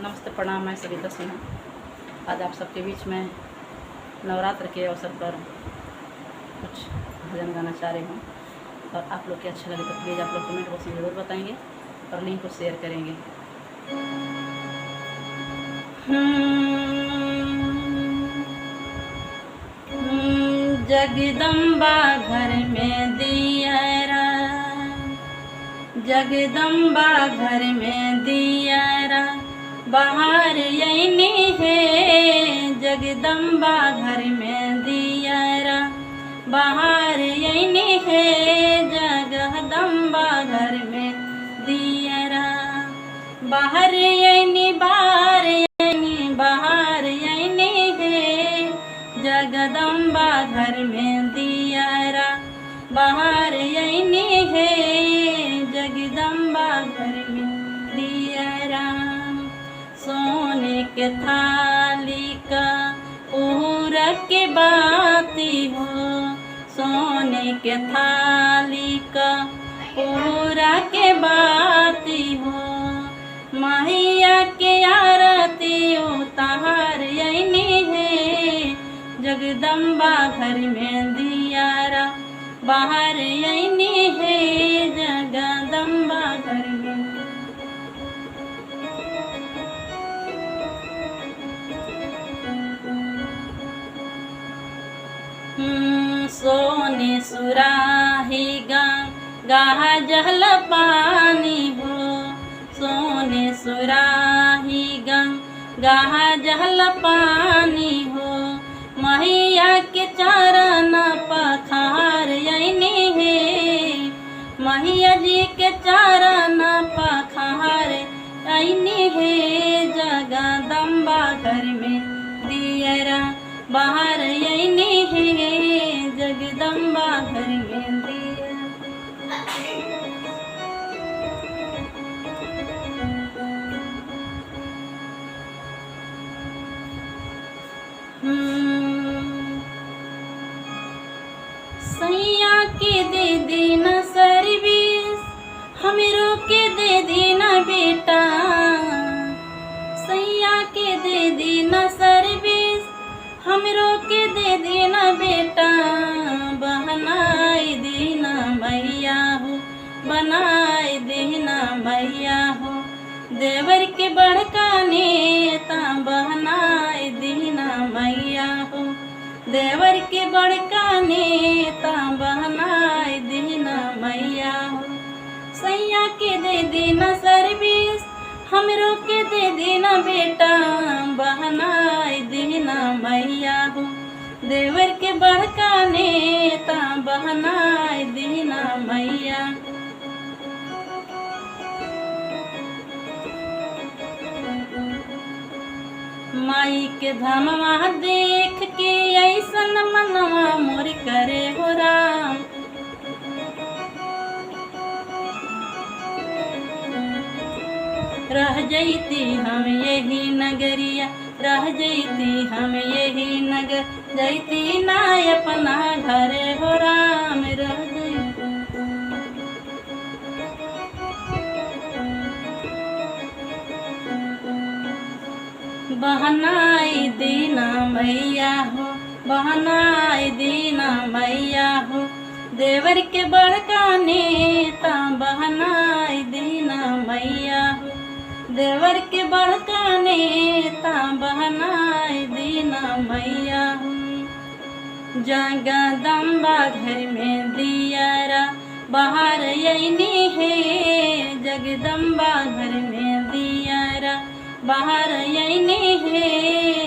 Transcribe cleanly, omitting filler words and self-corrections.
नमस्ते प्रणाम। मैं सविता सिन्हा आज आप सबके बीच में नवरात्र के अवसर पर कुछ भजन गाना चाह रही हूँ और आप लोग के अच्छा लगे तो प्लीज़ आप लोग कमेंट बॉक्स में ज़रूर बताएंगे और लिंक को शेयर करेंगे। जगदम्बा घर में दियरा, जगदम्बा घर में दियरा बाहर यही है। जगदम्बा घर में दियरा बाहर यही है। जगदम्बा घर में दियरा बाहर यही, बाहर यही, बाहर यही है। जगदम्बा घर में दियरा बाहर यही है। जगदम्बा घर में दियरा सोने के थाली का पूरा के बाती हो। सोने के थाली का पूरा के बाती हो। मैया के आरती उतार यही है। जगदम्बा घर में दियरा बाहर यही है। जगदम्बा घर में सोने सुराही गाह जल पानी हो। सोने सुराही गाह जल पानी हो। मैया के चरण पखार यही है। मैया जी के चरण पखार यही है। जगदम्बा घर में दियरा बाहर यही है। जगदम्बा घर में दियरा सैया के दे देना सर्विस, हमरो के दे देना बेटा। सैया के दे देना सर्विस, हमरो के दे देना बेटा। बनाए देना मैया हो, बनाए देना मैया हो। देवर के बड़का नेता बनाए देना मैया हो। देवर के बड़का नेता बनाए देना मैया हो। सैया के दे देना सर्विस, हमरो के दे देना बेटा। बनाए देना मैया हो। देवर के बड़का नेता बनाए देना मैया। माई के धमवा देख के ऐसन मनवा मोर करे हो राम। रह जैती हम यही नगरिया, रह जैती हम यही नगर। जैती ना अपना घरे हो राम। रह बहनाई दीना मैया हो, बहनाई दीना मैया हो। देवर के बड़का नेता बहनाई दीना मैया हो। देवर के बड़का नेता बहनाई दीना मैया हो। जगदम्बा घर में दियरा बाहर यही है। जगदम्बा घर में दियरा बाहर यही है।